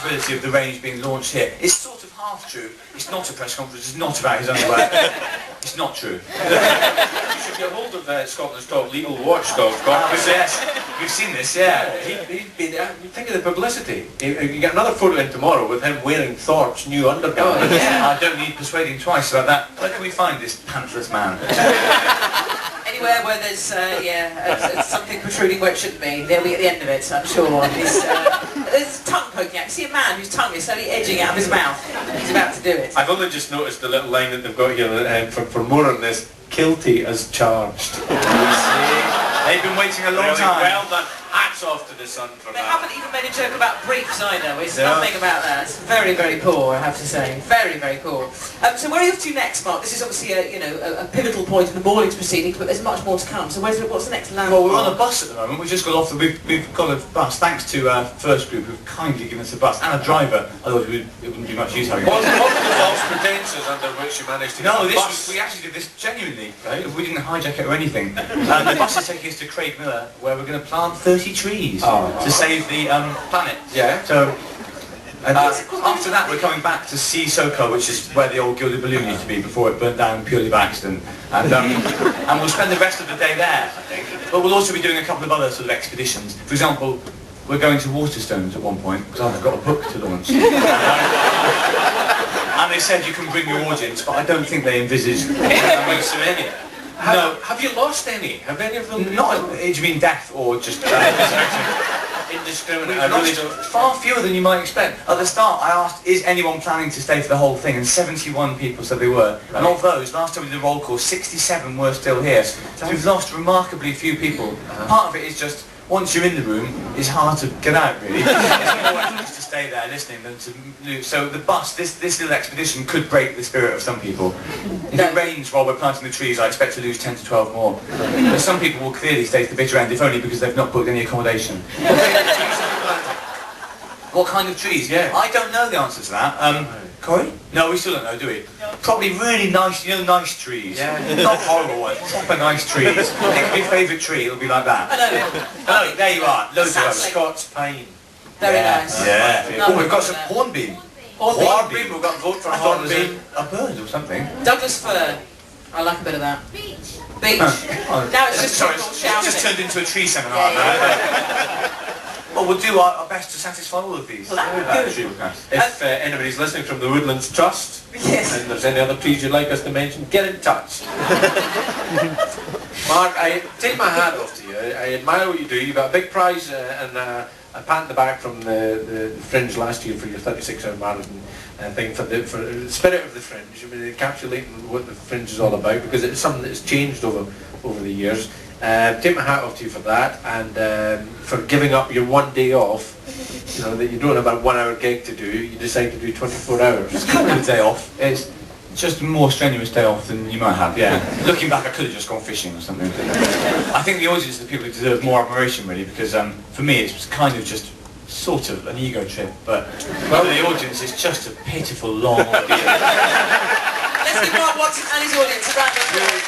possibility of the range being launched here. It's sort of half true. It's not a press conference. It's not about his underwear. It's not true. You should get hold of Scotland's top legal watchdog. Yes, we've seen this. Yeah. He's been. Think of the publicity. You get another photo in tomorrow with him wearing Thorpe's new undergarments. Yeah. I don't need persuading twice about that. Where can we find this pantsless man? Anywhere where there's something protruding where it shouldn't be, they'll be at the end of it, I'm sure. There's tongue poking out. You see a man whose tongue is slowly edging out of his mouth. He's about to do it. I've only just noticed the little line that they've got here for more on this. Guilty as charged. They've been waiting a long time. Well done. Hats off to the Sun for They that. haven't even made a joke about briefs either. It's nothing about that. It's very, very poor, I have to say. Very, very poor. So where are you off to next, Mark? This is obviously a pivotal point in the morning's proceedings, but there's much more to come. So what's the next landmark? Well, we're on a bus at the moment. We've just got off. We've got a bus, thanks to our first group who've kindly given us a bus and a driver. Otherwise, it wouldn't be much use having it. What were the false pretences under which you managed to get a bus? We actually did this genuinely. Right? We didn't hijack it or anything. The bus is taking us to Craig Miller, where we're going to plant 30 trees to save the planet. Yeah. So. And after that, we're coming back to Sea Soko, which is where the old gilded balloon used to be before it burnt down purely by accident. And we'll spend the rest of the day there, I think. But we'll also be doing a couple of other sort of expeditions. For example, we're going to Waterstones at one point, because I've got a book to launch. And they said you can bring your audience, but I don't think they envisage having so many. No. Have you lost any? Have any of them? Not, do you mean death or just indiscriminate? We've lost far fewer than you might expect. At the start I asked, is anyone planning to stay for the whole thing? And 71 people said they were. Right. And of those, last time we did the roll call, 67 were still here. So we've lost remarkably few people. Part of it is just, once you're in the room, it's hard to get out really. It's more just to stay there listening than to lose. So the bus, this little expedition could break the spirit of some people. If it rains while we're planting the trees, I expect to lose 10 to 12 more. But some people will clearly stay to the bitter end, if only because they've not booked any accommodation. What kind of trees? Yeah. I don't know the answer to that. Corey? No, we still don't know, do we? No. Probably really nice, nice trees. Yeah. Not horrible ones, proper nice trees. Think of your favourite tree, it'll be like that. I know. Oh, there you are. Loads of them. Scots pine. Very nice. Yeah. Oh, we've got some hornbeam. Hornbeam. We've got to vote for a hornbeam. A bird or something. Douglas fir. I like a bit of that. Beach. Now it's just shouting. Just turned into a tree seminar now. Well, we'll do our best to satisfy all of these. Well, that would be good. If anybody's listening from the Woodlands Trust, and there's any other trees you'd like us to mention, get in touch. Mark, I take my hat off to you. I admire what you do. You got a big prize and a pat in the back from the Fringe last year for your 36-hour marathon thing for the spirit of the Fringe. I mean, encapsulating what the Fringe is all about, because it's something that's changed over the years. Take my hat off to you for that, and for giving up your one day off. You know, that you don't have a 1 hour gig to do, you decide to do 24 hours. It's kind of a day off. It's just a more strenuous day off than you might have, yeah. Looking back, I could have just gone fishing or something. I think the audience are the people who deserve more admiration, really, because for me it's kind of just sort of an ego trip, but for the audience it's just a pitiful long ordeal. Let's give Mark Watson and his audience a round of applause.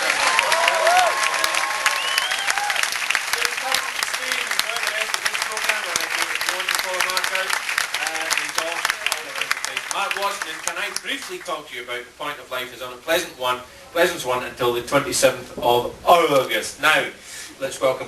Mark Watson, can I briefly talk to you about the point of life is on a pleasant one until the 27th of August. Now, let's welcome back